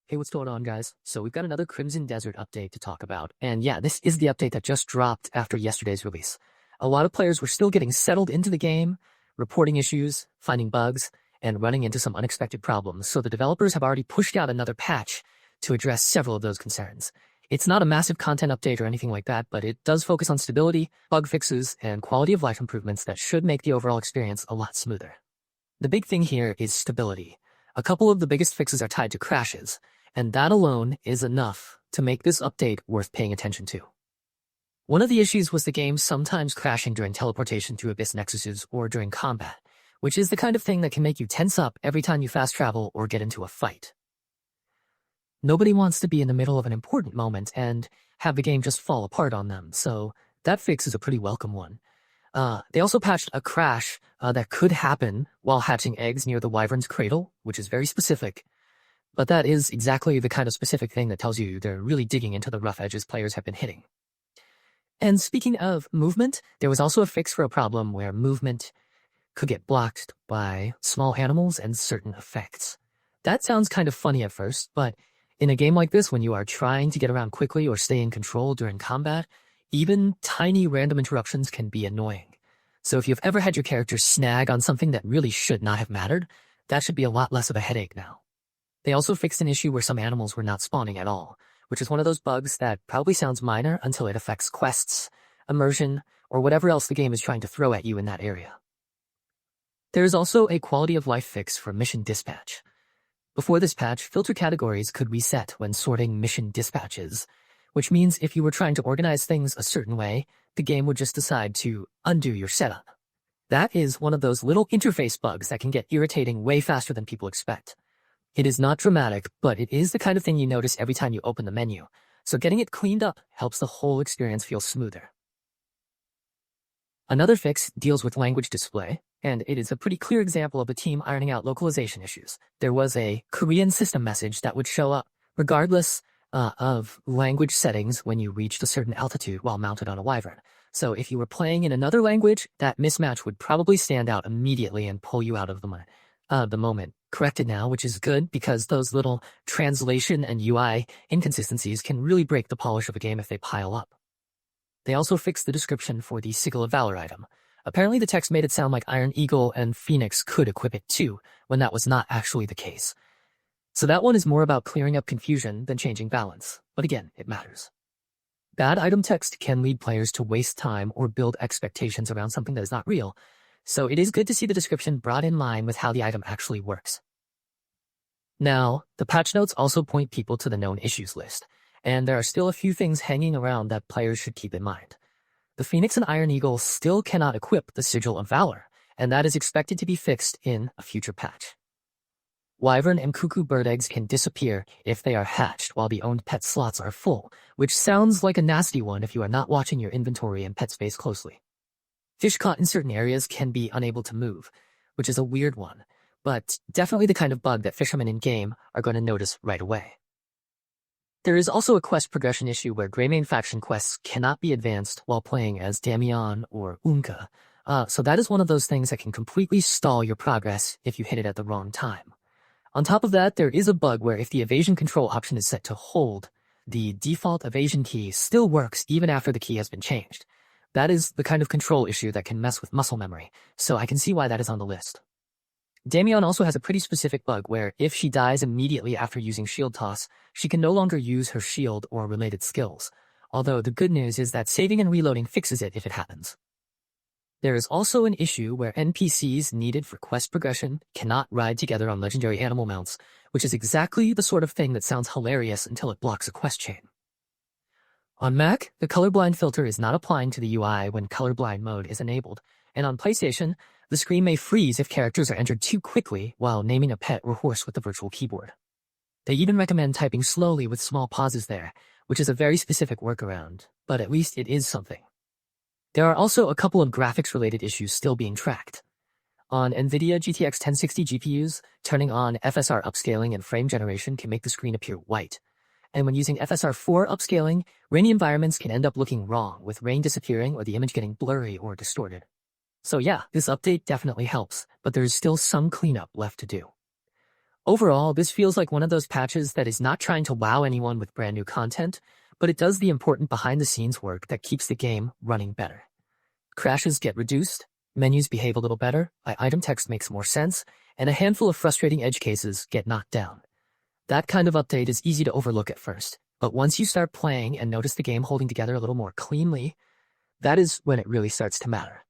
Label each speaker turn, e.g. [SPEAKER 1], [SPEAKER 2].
[SPEAKER 1] Hey, what's going on, guys? So we've got another Crimson Desert update to talk about. And yeah, this is the update that just dropped after yesterday's release. A lot of players were still getting settled into the game, reporting issues, finding bugs, and running into some unexpected problems. So the developers have already pushed out another patch to address several of those concerns. It's not a massive content update or anything like that, but it does focus on stability, bug fixes, and quality of life improvements that should make the overall experience a lot smoother. The big thing here is stability. A couple of the biggest fixes are tied to crashes, and that alone is enough to make this update worth paying attention to. One of the issues was the game sometimes crashing during teleportation through Abyss Nexuses or during combat, which is the kind of thing that can make you tense up every time you fast travel or get into a fight. Nobody wants to be in the middle of an important moment and have the game just fall apart on them, so that fix is a pretty welcome one. They also patched a crash that could happen while hatching eggs near the Wyvern's Cradle, which is very specific. But that is exactly the kind of specific thing that tells you they're really digging into the rough edges players have been hitting. And speaking of movement, there was also a fix for a problem where movement could get blocked by small animals and certain effects. That sounds kind of funny at first, but in a game like this, when you are trying to get around quickly or stay in control during combat, even tiny random interruptions can be annoying. So if you've ever had your character snag on something that really should not have mattered, that should be a lot less of a headache now. They also fixed an issue where some animals were not spawning at all, which is one of those bugs that probably sounds minor until it affects quests, immersion, or whatever else the game is trying to throw at you in that area. There is also a quality of life fix for mission dispatch. Before this patch, filter categories could reset when sorting mission dispatches, which means if you were trying to organize things a certain way, the game would just decide to undo your setup. That is one of those little interface bugs that can get irritating way faster than people expect. It is not dramatic, but it is the kind of thing you notice every time you open the menu, so getting it cleaned up helps the whole experience feel smoother. Another fix deals with language display, and it is a pretty clear example of the team ironing out localization issues. There was a Korean system message that would show up regardless of language settings when you reached a certain altitude while mounted on a Wyvern. So if you were playing in another language, that mismatch would probably stand out immediately and pull you out of the moment. Corrected now, which is good because those little translation and UI inconsistencies can really break the polish of a game if they pile up. They also fixed the description for the Sigil of Valor item. Apparently the text made it sound like Iron Eagle and Phoenix could equip it too, when that was not actually the case. So that one is more about clearing up confusion than changing balance, but again, it matters. Bad item text can lead players to waste time or build expectations around something that is not real, so it is good to see the description brought in line with how the item actually works. Now, the patch notes also point people to the known issues list, and there are still a few things hanging around that players should keep in mind. The Phoenix and Iron Eagle still cannot equip the Sigil of Valor, and that is expected to be fixed in a future patch. Wyvern and Kuku Bird eggs can disappear if they are hatched while the owned pet slots are full, which sounds like a nasty one if you are not watching your inventory and pet space closely. Fish caught in certain areas can be unable to move, which is a weird one, but definitely the kind of bug that fishermen in-game are going to notice right away. There is also a quest progression issue where Greymane faction quests cannot be advanced while playing as Damiane or Unka, so that is one of those things that can completely stall your progress if you hit it at the wrong time. On top of that, there is a bug where if the evasion control option is set to hold, the default evasion key still works even after the key has been changed. That is the kind of control issue that can mess with muscle memory, so I can see why that is on the list. Damiane also has a pretty specific bug where if she dies immediately after using shield toss, she can no longer use her shield or related skills, although the good news is that saving and reloading fixes it if it happens. There is also an issue where NPCs needed for quest progression cannot ride together on legendary animal mounts, which is exactly the sort of thing that sounds hilarious until it blocks a quest chain. On Mac, the colorblind filter is not applying to the UI when colorblind mode is enabled, and on PlayStation, the screen may freeze if characters are entered too quickly while naming a pet or horse with the virtual keyboard. They even recommend typing slowly with small pauses there, which is a very specific workaround, but at least it is something. There are also a couple of graphics-related issues still being tracked. On NVIDIA GTX 1060 GPUs, turning on FSR upscaling and frame generation can make the screen appear white. And when using FSR 4 upscaling, rainy environments can end up looking wrong, with rain disappearing or the image getting blurry or distorted. So yeah, this update definitely helps, but there is still some cleanup left to do. Overall, this feels like one of those patches that is not trying to wow anyone with brand new content, but it does the important behind-the-scenes work that keeps the game running better. Crashes get reduced, menus behave a little better, item text makes more sense, and a handful of frustrating edge cases get knocked down. That kind of update is easy to overlook at first, but once you start playing and notice the game holding together a little more cleanly, that is when it really starts to matter.